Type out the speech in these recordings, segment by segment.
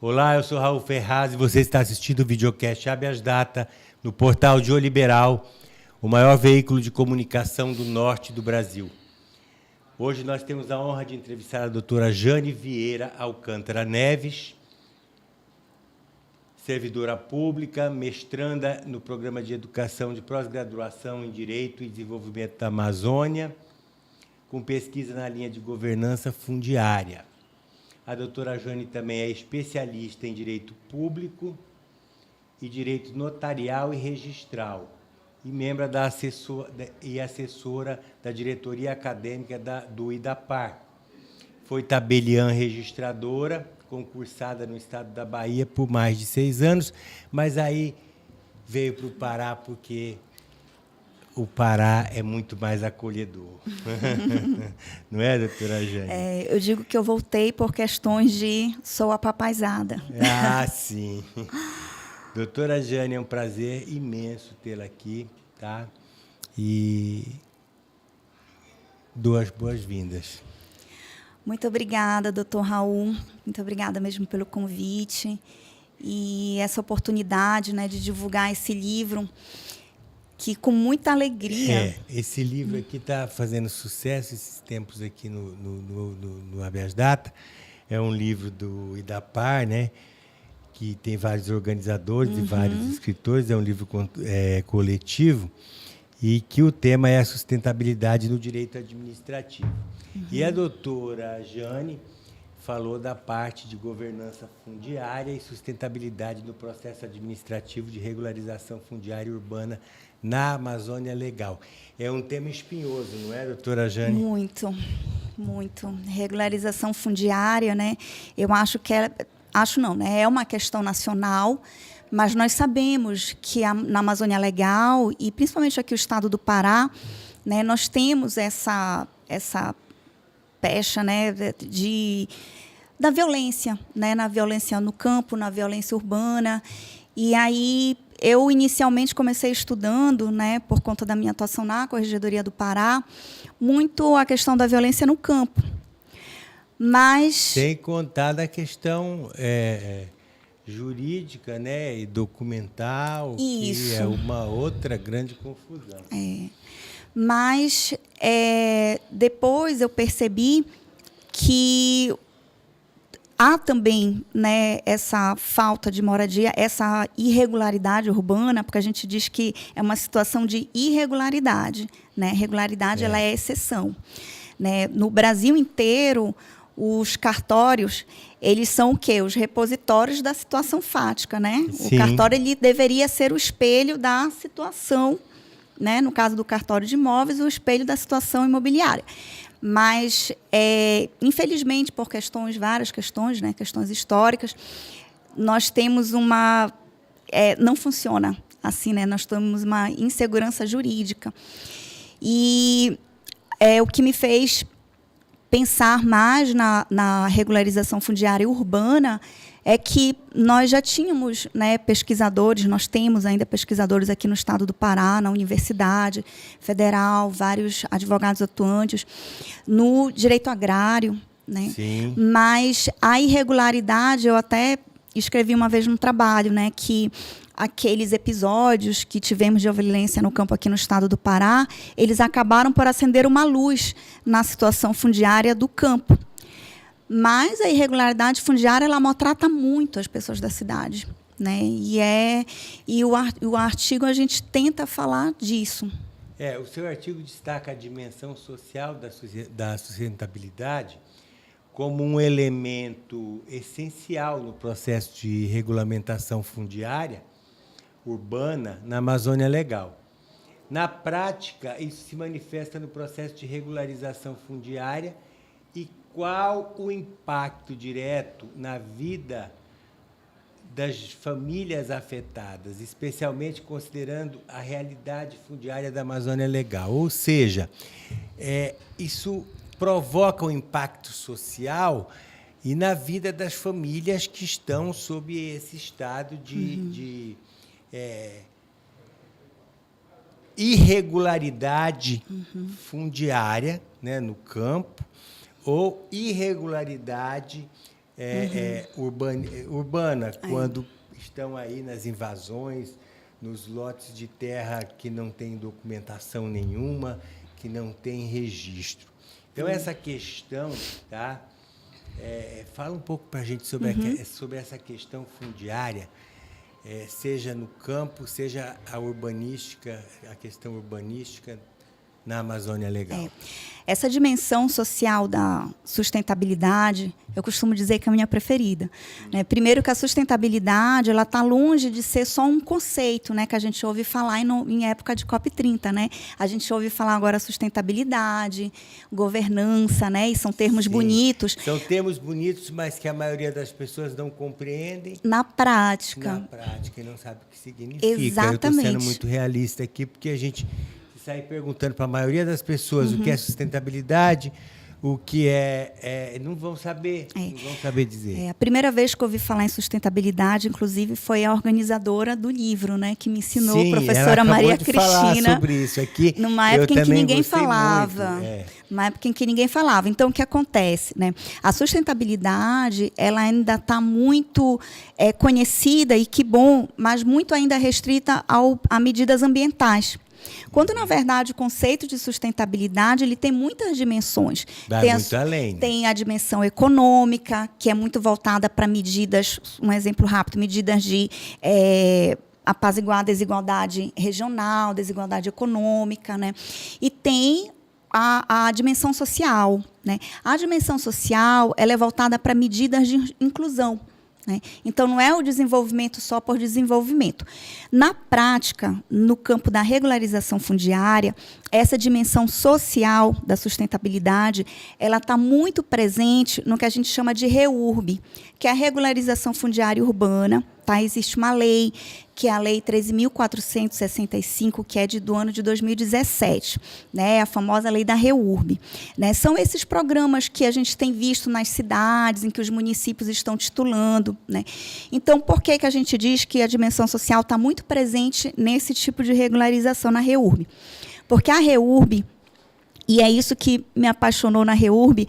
Olá, eu sou Raul Ferraz e você está assistindo o videocast Habeas Data no portal Geoliberal, o maior veículo de comunicação do norte do Brasil. Hoje nós temos a honra de entrevistar a doutora Jane Vieira Alcântara Neves, servidora pública, mestranda no Programa de Educação de Pós-Graduação em Direito e Desenvolvimento da Amazônia, com pesquisa na linha de governança fundiária. A doutora Jane também é especialista em Direito Público e Direito Notarial e Registral, e membro assessora da diretoria acadêmica do IDAPAR. Foi tabeliã registradora, concursada no estado da Bahia por mais de 6 anos, mas aí veio para o Pará porque o Pará é muito mais acolhedor. Não é, doutora Jane? Eu digo que eu voltei por questões de sou apapaizada. Ah, sim. Doutora Jane, é um prazer imenso tê-la aqui, tá? E duas boas-vindas. Muito obrigada, doutor Raul. Muito obrigada mesmo pelo convite e essa oportunidade, né, de divulgar esse livro que, com muita alegria... Esse livro aqui está fazendo sucesso esses tempos aqui no Habeas Data. É um livro do IDAPAR, né, que tem vários organizadores e vários escritores. É um livro coletivo e que o tema é a sustentabilidade no direito administrativo. E a doutora Jane falou da parte de governança fundiária e sustentabilidade no processo administrativo de regularização fundiária urbana na Amazônia Legal. É um tema espinhoso, não é, doutora Jane? Muito, muito. Regularização fundiária, né? Eu acho que é uma questão nacional, mas nós sabemos que na Amazônia Legal, e principalmente aqui o estado do Pará, né, nós temos essa pecha, né, da violência, né, na violência no campo, na violência urbana. E aí eu inicialmente comecei estudando, né, por conta da minha atuação na Corregedoria do Pará, muito a questão da violência no campo. Mas sem contar da questão jurídica, né, e documental, isso, que é uma outra grande confusão. Mas depois eu percebi que há também, né, essa falta de moradia, essa irregularidade urbana, porque a gente diz que é uma situação de irregularidade, né? Regularidade ela é exceção, né? No Brasil inteiro, os cartórios, eles são o quê? Os repositórios da situação fática, né? Sim. O cartório ele deveria ser o espelho da situação, né? No caso do cartório de imóveis, o espelho da situação imobiliária. Mas, infelizmente, por várias questões, né, questões históricas, nós temos não funciona assim, né? Nós temos uma insegurança jurídica. E o que me fez pensar mais na regularização fundiária urbana é que nós já tínhamos, né, pesquisadores, nós temos ainda pesquisadores aqui no estado do Pará, na Universidade Federal, vários advogados atuantes no direito agrário, né? Sim. Mas a irregularidade, eu até escrevi uma vez no trabalho, né, que aqueles episódios que tivemos de violência no campo aqui no estado do Pará, eles acabaram por acender uma luz na situação fundiária do campo. Mas a irregularidade fundiária ela maltrata muito as pessoas da cidade, né? E o artigo a gente tenta falar disso. O seu artigo destaca a dimensão social da sustentabilidade como um elemento essencial no processo de regulamentação fundiária urbana na Amazônia Legal. Na prática, isso se manifesta no processo de regularização fundiária. E qual o impacto direto na vida das famílias afetadas, especialmente considerando a realidade fundiária da Amazônia Legal? Ou seja, isso provoca um impacto social e na vida das famílias que estão sob esse estado de irregularidade fundiária, né, no campo, ou irregularidade urbana, quando estão aí nas invasões, nos lotes de terra que não tem documentação nenhuma, que não tem registro. Então, essa questão, tá? Fala um pouco para a gente sobre essa questão fundiária, seja no campo, seja a questão urbanística na Amazônia Legal. Essa dimensão social da sustentabilidade, eu costumo dizer que é a minha preferida. Né? Primeiro que a sustentabilidade ela está longe de ser só um conceito, né, que a gente ouve falar em época de COP30. Né? A gente ouve falar agora sustentabilidade, governança, né? E são termos bonitos. São termos bonitos, mas que a maioria das pessoas não compreendem. Na prática. E não sabe o que significa. Exatamente. Eu estou sendo muito realista aqui, porque a gente sair perguntando para a maioria das pessoas o que é sustentabilidade, o que não vão saber dizer. A primeira vez que eu ouvi falar em sustentabilidade, inclusive, foi a organizadora do livro, né, que me ensinou, Sim, a professora Maria Cristina. Falar sobre isso aqui. Numa época em que ninguém falava. Numa época em que ninguém falava. Então, o que acontece? Né? A sustentabilidade, ela ainda está muito conhecida, e que bom, mas muito ainda restrita a medidas ambientais. Quando, na verdade, o conceito de sustentabilidade ele tem muitas dimensões. Vai muito além. Tem a dimensão econômica, que é muito voltada para medidas, um exemplo rápido, medidas de apaziguar a desigualdade regional, desigualdade econômica. Né? E tem a dimensão social. Né? A dimensão social ela é voltada para medidas de inclusão. Né? Então, não é o desenvolvimento só por desenvolvimento. Na prática, no campo da regularização fundiária, essa dimensão social da sustentabilidade ela está muito presente no que a gente chama de REURB, que é a regularização fundiária urbana. Tá? Existe uma lei, que é a Lei 13.465, que é do ano de 2017, né? A famosa Lei da REURB. Né? São esses programas que a gente tem visto nas cidades, em que os municípios estão titulando. Né? Então, por que a gente diz que a dimensão social está muito presente nesse tipo de regularização na REURB? Porque a REURB, e é isso que me apaixonou na REURB,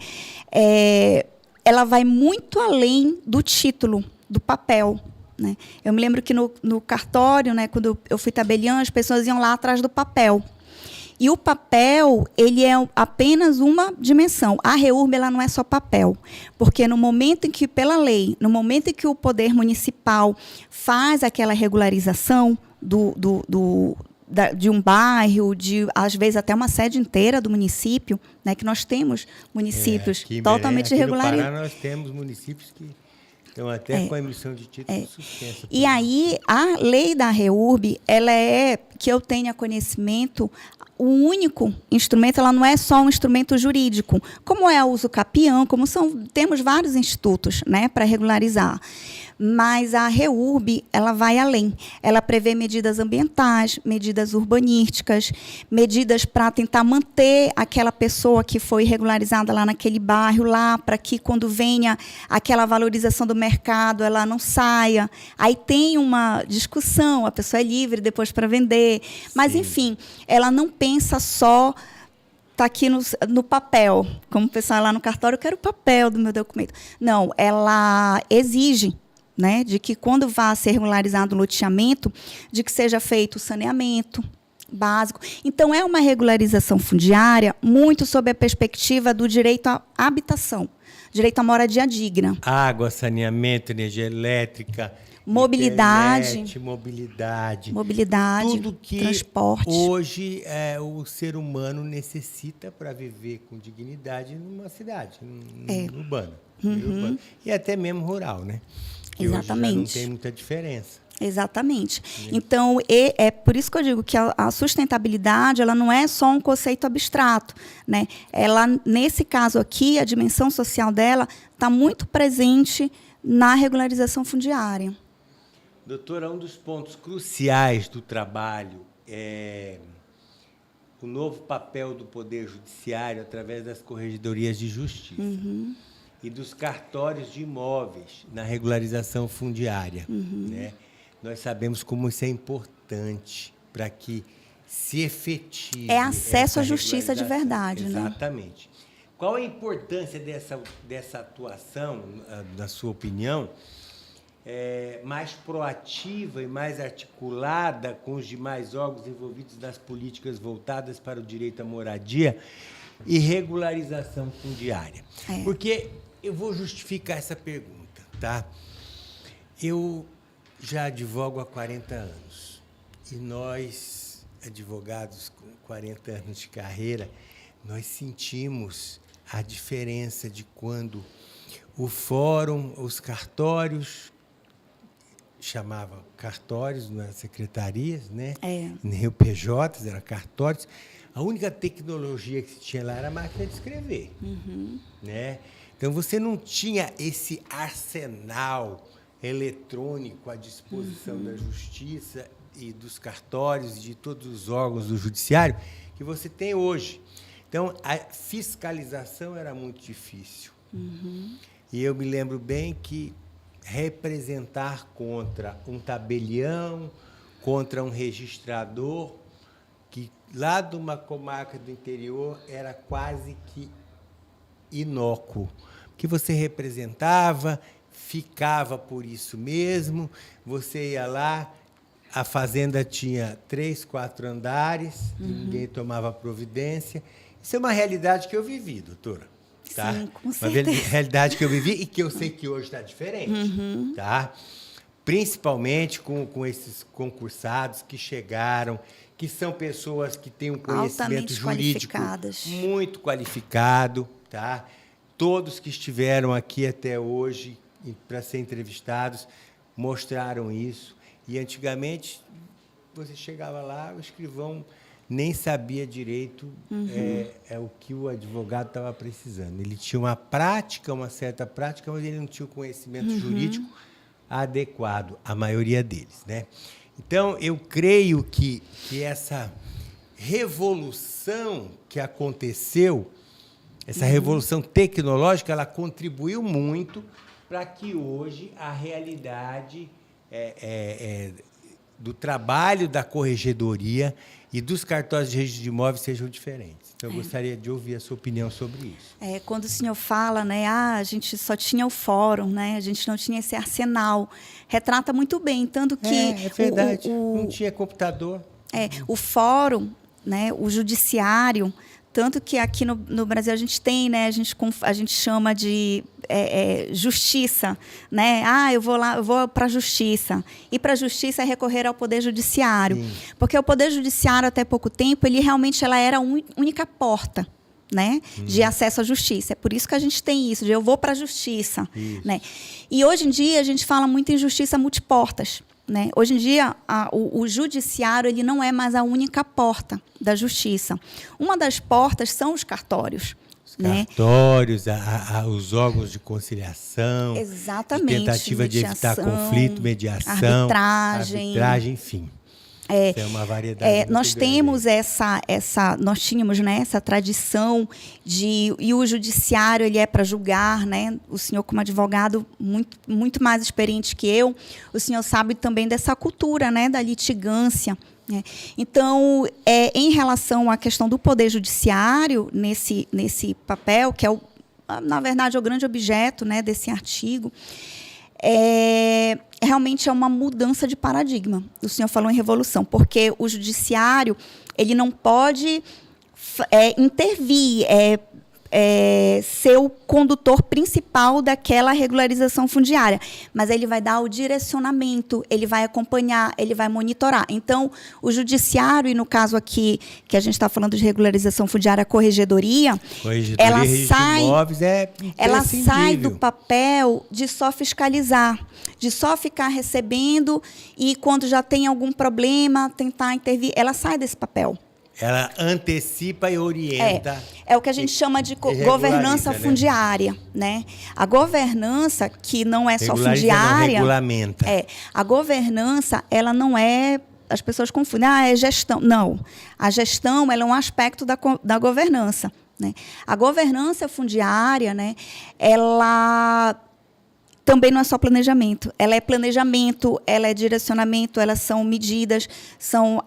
ela vai muito além do título, do papel. Né? Eu me lembro que no cartório, né, quando eu fui tabeliã, as pessoas iam lá atrás do papel. E o papel ele é apenas uma dimensão. A REURB ela não é só papel. Porque no momento em que, pela lei, no momento em que o Poder Municipal faz aquela regularização de um bairro, às vezes até uma sede inteira do município, né, que nós temos municípios totalmente regularizados. No Pará nós temos municípios que estão até com a emissão de título suspensa. E aí, a lei da REURB, ela que eu tenha conhecimento, o único instrumento, ela não é só um instrumento jurídico, como é o uso capião, temos vários institutos, né, para regularizar. Mas a REURB, ela vai além. Ela prevê medidas ambientais, medidas urbanísticas, medidas para tentar manter aquela pessoa que foi regularizada lá naquele bairro, lá, para que, quando venha aquela valorização do mercado, ela não saia. Aí tem uma discussão, a pessoa é livre depois para vender. Mas, enfim, ela não pensa só está aqui no papel, como o pessoal lá no cartório, eu quero o papel do meu documento. Não, ela exige, né, de que, quando vá ser regularizado o loteamento, de que seja feito o saneamento básico. Então, é uma regularização fundiária muito sob a perspectiva do direito à habitação, direito à moradia digna. Água, saneamento, energia elétrica, mobilidade, internet, mobilidade, tudo que transporte. Hoje o ser humano necessita para viver com dignidade numa cidade urbana, urbana. E até mesmo rural, né? Que exatamente. Hoje já não tem muita diferença. Exatamente. Então, é por isso que eu digo que a sustentabilidade ela não é só um conceito abstrato. Né? Ela, nesse caso aqui, a dimensão social dela está muito presente na regularização fundiária. Doutora, um dos pontos cruciais do trabalho é o novo papel do Poder Judiciário através das corregedorias de justiça. E dos cartórios de imóveis na regularização fundiária. Né? Nós sabemos como isso é importante para que se efetive. É acesso à justiça de verdade. Exatamente. Né? Qual a importância dessa atuação, na sua opinião, mais proativa e mais articulada com os demais órgãos envolvidos nas políticas voltadas para o direito à moradia e regularização fundiária? Porque eu vou justificar essa pergunta, tá? Eu já advogo há 40 anos e nós, advogados com 40 anos de carreira, nós sentimos a diferença de quando o fórum, os cartórios, chamavam cartórios nas secretarias, né? Nem o PJ, eram cartórios. A única tecnologia que se tinha lá era a máquina de escrever. Né? Então, você não tinha esse arsenal eletrônico à disposição da Justiça e dos cartórios e de todos os órgãos do Judiciário que você tem hoje. Então, a fiscalização era muito difícil. E eu me lembro bem que representar contra um tabelião, contra um registrador, que lá de uma comarca do interior era quase que inócuo, que você representava, ficava por isso mesmo, você ia lá, a fazenda tinha 3, 4 andares, ninguém tomava providência. Isso é uma realidade que eu vivi, doutora. Tá? Sim, com certeza. Uma realidade que eu vivi e que eu sei que hoje está diferente. Tá? Principalmente com esses concursados que chegaram, que são pessoas que têm um conhecimento jurídico muito qualificado. Tá? Todos que estiveram aqui até hoje para ser entrevistados mostraram isso. E, antigamente, você chegava lá, o escrivão nem sabia direito o que o advogado estava precisando. Ele tinha uma certa prática, mas ele não tinha o conhecimento jurídico adequado, a maioria deles. Né? Então, eu creio que essa revolução que aconteceu, essa revolução tecnológica, ela contribuiu muito para que hoje a realidade do trabalho da corregedoria e dos cartórios de registro de imóveis sejam diferentes. Então, eu gostaria de ouvir a sua opinião sobre isso. Quando o senhor fala, né, a gente só tinha o fórum, né, a gente não tinha esse arsenal, retrata muito bem, tanto que... É verdade, não tinha computador. O fórum, né, o judiciário, tanto que aqui no Brasil a gente tem, né, a gente chama de justiça, né? Eu vou para a justiça. E para a justiça é recorrer ao Poder Judiciário. Sim. Porque o Poder Judiciário, até pouco tempo, ela era a única porta, né, de acesso à justiça. É por isso que a gente tem isso, de eu vou para a justiça. Né? E hoje em dia a gente fala muito em justiça multiportas. Né? Hoje em dia, o judiciário ele não é mais a única porta da justiça. Uma das portas são os cartórios. Cartórios, os órgãos de conciliação, exatamente, de tentativa de evitar conflito, mediação, arbitragem, enfim. É uma variedade nós temos nós tínhamos, né, essa tradição e o judiciário ele é para julgar, né? O senhor como advogado muito mais experiente que eu, o senhor sabe também dessa cultura, né, da litigância. Então, em relação à questão do Poder Judiciário, nesse papel, que na verdade, é o grande objeto, né, desse artigo, realmente é uma mudança de paradigma. O senhor falou em revolução, porque o judiciário ele não pode intervir, ser o condutor principal daquela regularização fundiária, mas ele vai dar o direcionamento, ele vai acompanhar, ele vai monitorar. Então, o judiciário, e no caso aqui, que a gente está falando de regularização fundiária, a corregedoria, ela sai do papel de só fiscalizar, de só ficar recebendo e, quando já tem algum problema, tentar intervir. Ela sai desse papel. Ela antecipa e orienta. É o que a gente chama de governança fundiária, né? A governança, que não é só fundiária... Não regulamenta. A governança, ela não é... As pessoas confundem, é gestão. Não. A gestão, ela é um aspecto da governança. Né? A governança fundiária, né, ela também não é só planejamento. Ela é planejamento, ela é direcionamento, elas são medidas, são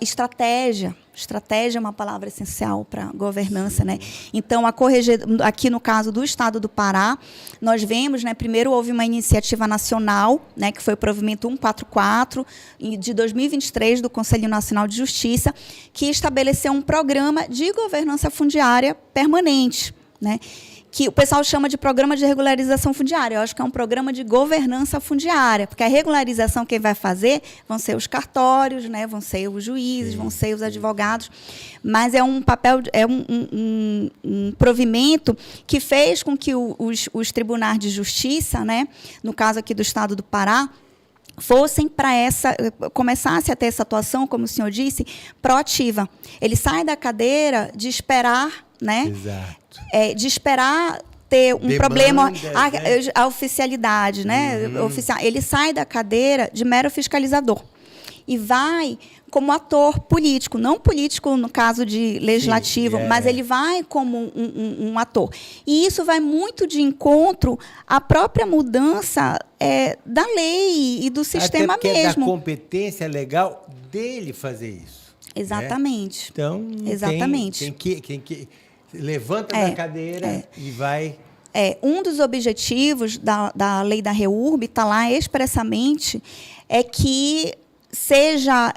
estratégia. Estratégia é uma palavra essencial para a governança, né? Então, aqui no caso do Estado do Pará, nós vemos, né, primeiro houve uma iniciativa nacional, né, que foi o provimento 144, de 2023, do Conselho Nacional de Justiça, que estabeleceu um programa de governança fundiária permanente, né? Que o pessoal chama de programa de regularização fundiária. Eu acho que é um programa de governança fundiária, porque a regularização quem vai fazer vão ser os cartórios, né, vão ser os juízes, vão ser os advogados, mas é um papel, é um provimento que fez com que os tribunais de justiça, né, no caso aqui do Estado do Pará, começasse a ter essa atuação, como o senhor disse, proativa. Ele sai da cadeira de esperar, né? Exato. De esperar ter um problema, a oficialidade, né? Ele sai da cadeira de mero fiscalizador e vai como ator político, não político no caso de legislativo, mas ele vai como um ator. E isso vai muito de encontro à própria mudança da lei e do sistema até mesmo. É da competência legal dele fazer isso. Exatamente. Né? Então, exatamente. Tem que levanta da cadeira e vai... Um dos objetivos da lei da REURB, está lá expressamente, é que seja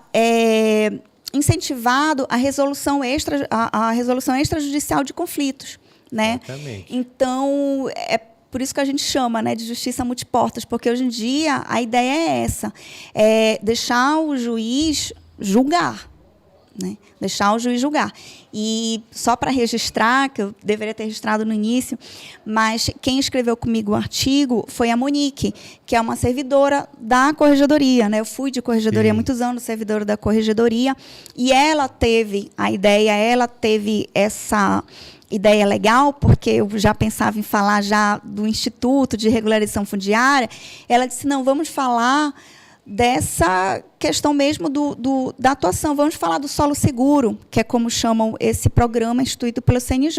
incentivado a resolução extrajudicial de conflitos. Né? Exatamente. Então, é por isso que a gente chama, né, de justiça multiportas, porque hoje em dia a ideia é essa, deixar o juiz julgar. Né? Deixar o juiz julgar. E só para registrar, que eu deveria ter registrado no início, mas quem escreveu comigo o artigo foi a Monique, que é uma servidora da Corregedoria. Né? Eu fui de Corregedoria há muitos anos, servidora da Corregedoria, e ela teve essa ideia legal, porque eu já pensava em falar já do Instituto de Regularização Fundiária. Ela disse, não, vamos falar dessa questão mesmo da atuação. Vamos falar do solo seguro, que é como chamam esse programa instituído pelo CNJ,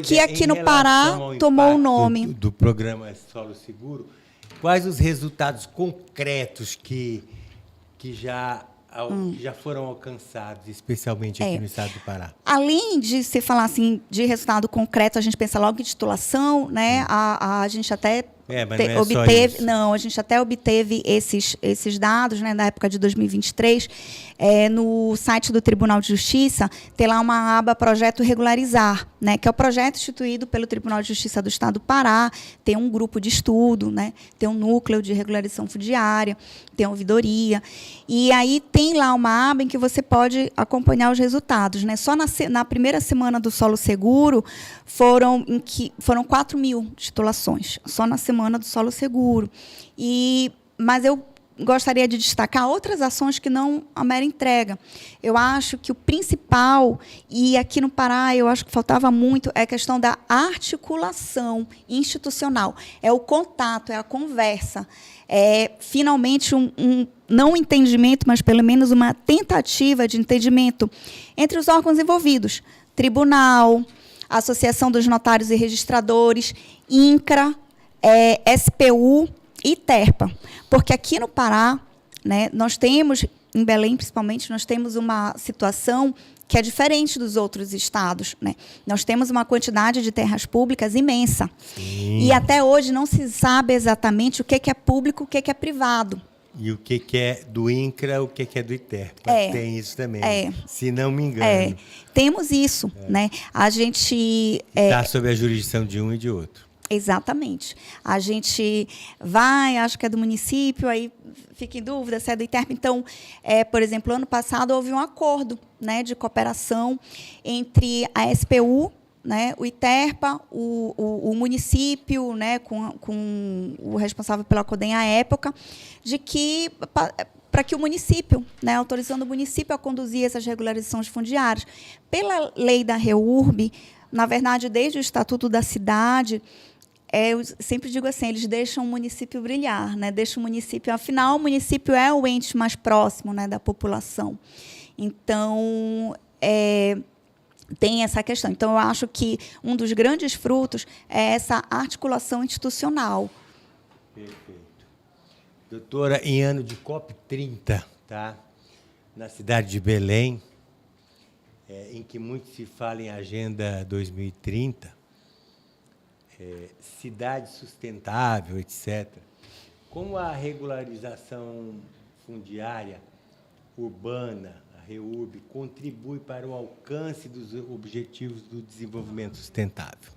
que aqui no Pará tomou o nome. Do programa Solo Seguro, quais os resultados concretos que já foram alcançados, especialmente aqui no Estado do Pará? Além de se falar assim, de resultado concreto, a gente pensa logo em titulação, né? A gente até a gente até obteve esses dados, né, da época de 2023, no site do Tribunal de Justiça, tem lá uma aba Projeto Regularizar, né, que é o projeto instituído pelo Tribunal de Justiça do Estado do Pará, tem um grupo de estudo, né, tem um núcleo de regularização fundiária, tem a ouvidoria, e aí tem lá uma aba em que você pode acompanhar os resultados. Né? Só na primeira semana do Solo Seguro foram 4.000 titulações, só na semana do Solo Seguro. Mas eu gostaria de destacar outras ações que não a mera entrega. Eu acho que o principal, e aqui no Pará eu acho que faltava muito, é a questão da articulação institucional. É o contato, é a conversa. É finalmente não um entendimento, mas pelo menos uma tentativa de entendimento entre os órgãos envolvidos. Tribunal, Associação dos Notários e Registradores, INCRA, SPU e TERPA. Porque aqui no Pará, né, nós temos, em Belém principalmente, nós temos uma situação que é diferente dos outros estados. Né? Nós temos uma quantidade de terras públicas imensa. Sim. E até hoje não se sabe exatamente o que é público, o que é privado. E o que é do INCRA, o que é do ITERPA. Tem isso também, se não me engano. Temos isso. Né? A gente... Está sob a jurisdição de um e de outro. Exatamente. A gente vai, acho que é do município, aí fica em dúvida se é do ITERPA. Então, por exemplo, ano passado houve um acordo, né, de cooperação entre a SPU, né, o ITERPA, o município, né, com o responsável pela CODEM à época, de que para que o município, né, autorizando o município a conduzir essas regularizações fundiárias. Pela lei da REURB, na verdade, desde o Estatuto da Cidade, eu sempre digo assim, eles deixam o município brilhar, né? Deixam o município, afinal, o município é o ente mais próximo, né, da população. Então, tem essa questão. Então, eu acho que um dos grandes frutos é essa articulação institucional. Perfeito. Doutora, em ano de COP30, tá? Na cidade de Belém, em que muito se fala em Agenda 2030, cidade sustentável, etc. Como a regularização fundiária urbana, a REURB, contribui para o alcance dos objetivos do desenvolvimento sustentável?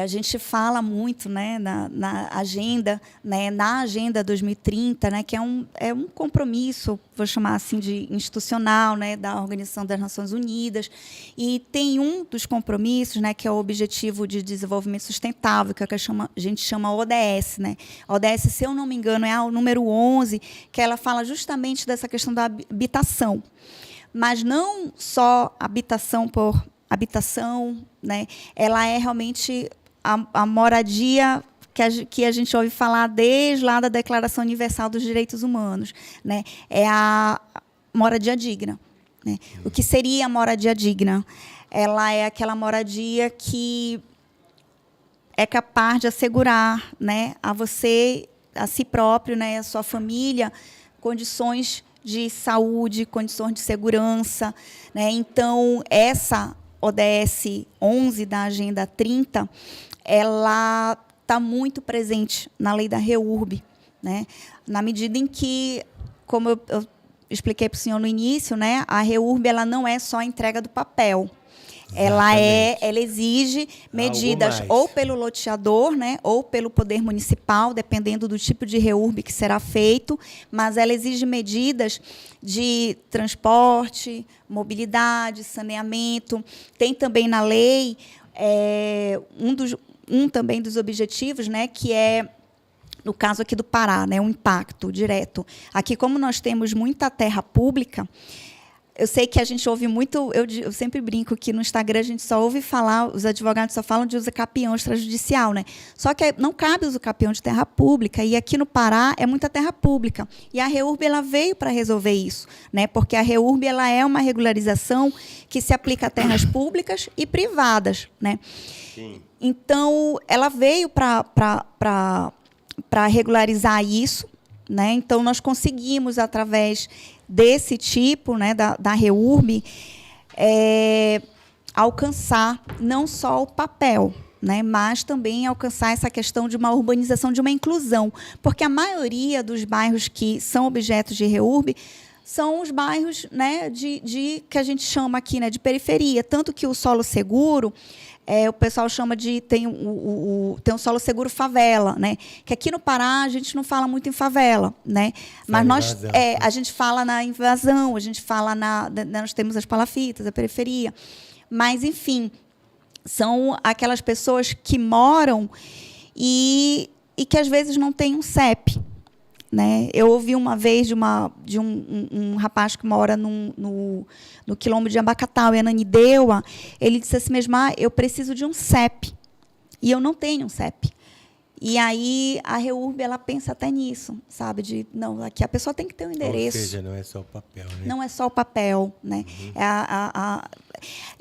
A gente fala muito, né, na agenda, né, na Agenda 2030, né, que é um compromisso, vou chamar assim de institucional, né, da Organização das Nações Unidas, e tem um dos compromissos, né, que é o Objetivo de Desenvolvimento Sustentável, que a gente chama ODS, né. A ODS, se eu não me engano, é o número 11, que ela fala justamente dessa questão da habitação, mas não só habitação por habitação, né? Ela é realmente a moradia que a gente ouve falar desde lá da Declaração Universal dos Direitos Humanos, né? É a moradia digna, né? O que seria a moradia digna? Ela é aquela moradia que é capaz de assegurar, né, a você, a si próprio, né, a sua família, condições de saúde, condições de segurança, né? Então, essa ODS 11 da Agenda 30, ela está muito presente na lei da REURB, né? Na medida em que, como eu expliquei para o senhor no início, né, a REURB ela não é só a entrega do papel. Ela exige medidas ou pelo loteador, né, ou pelo poder municipal, dependendo do tipo de REURB que será feito, mas ela exige medidas de transporte, mobilidade, saneamento. Tem também na lei também dos objetivos, né, que é, no caso aqui do Pará, né, um impacto direto. Aqui, como nós temos muita terra pública, eu sei que a gente ouve muito, eu sempre brinco que no Instagram a gente só ouve falar, os advogados só falam de usucapião extrajudicial, né? Só que não cabe usucapião de terra pública, e aqui no Pará é muita terra pública. E a REURB ela veio para resolver isso, né? Porque a REURB ela é uma regularização que se aplica a terras públicas e privadas, né? Sim. Então, ela veio para regularizar isso, né? Então, nós conseguimos, através desse tipo, né, da REURB, alcançar não só o papel, né, mas também alcançar essa questão de uma urbanização, de uma inclusão, porque a maioria dos bairros que são objetos de REURB são os bairros, né, que a gente chama aqui, né, de periferia, tanto que o solo seguro, o pessoal chama de... Tem um solo seguro favela, né? Que aqui no Pará a gente não fala muito em favela, né? Mas a gente fala na invasão, a gente fala nós temos as palafitas, a periferia. Mas, enfim, são aquelas pessoas que moram e que, às vezes, não têm um CEP. Né? Eu ouvi uma vez de um rapaz que mora no quilombo de Abacatau, em Ananindeua. Ele disse assim mesmo: eu preciso de um CEP, e eu não tenho um CEP. E aí a REURB ela pensa até nisso, sabe? Não, aqui a pessoa tem que ter um endereço. Ou seja, não é só o papel, né? Não é só o papel, né? Uhum.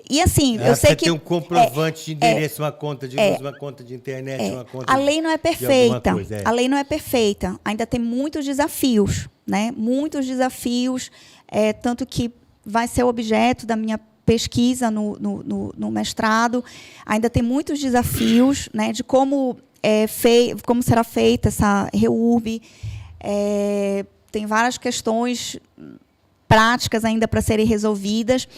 E assim, eu sei que tem um comprovante de endereço, uma conta de luz, uma conta de internet, uma conta. A lei não é perfeita. A lei não é perfeita. Ainda tem muitos desafios, né? Muitos desafios, tanto que vai ser objeto da minha pesquisa no mestrado. Ainda tem muitos desafios, né? De como será feita essa REURB. Tem várias questões práticas ainda para serem resolvidas,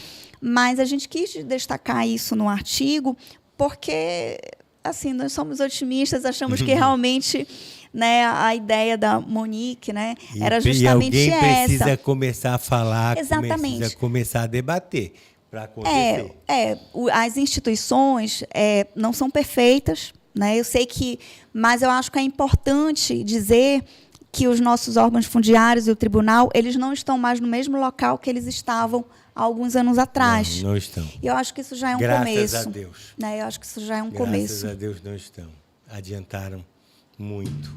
mas a gente quis destacar isso no artigo porque, assim, nós somos otimistas, achamos que realmente, né, a ideia da Monique, né, era justamente essa. E alguém precisa começar a falar, exatamente, precisa começar a debater para acontecer. As instituições não são perfeitas, né? Eu sei mas eu acho que é importante dizer que os nossos órgãos fundiários e o tribunal, eles não estão mais no mesmo local que eles estavam há alguns anos atrás. Não estão. E eu acho que isso já é um começo. Graças a Deus. Né? Eu acho que isso já é um começo. Graças a Deus não estão. Adiantaram muito.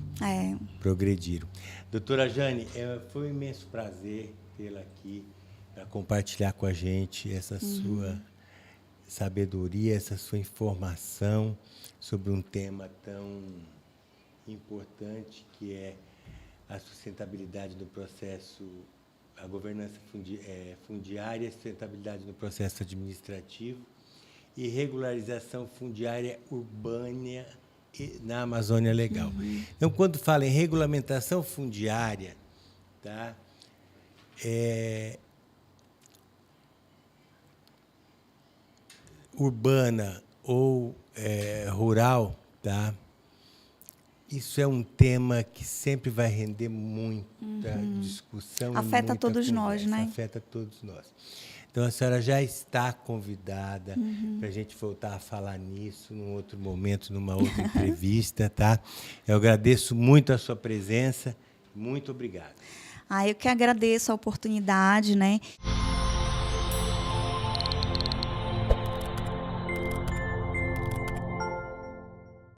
Progrediram. Doutora Jane, foi um imenso prazer tê-la aqui para compartilhar com a gente essa sua sabedoria, essa sua informação sobre um tema tão importante, que é a sustentabilidade do processo, a governança fundiária, a sustentabilidade no processo administrativo e regularização fundiária urbana na Amazônia Legal. Então, quando fala em regulamentação fundiária, tá, urbana ou rural, tá? Isso é um tema que sempre vai render muita discussão. Afeta e muita todos conversa. nós, né? Afeta todos nós. Então, a senhora já está convidada para a gente voltar a falar nisso num outro momento, numa outra entrevista, tá? Eu agradeço muito a sua presença. Muito obrigado. Eu que agradeço a oportunidade, né?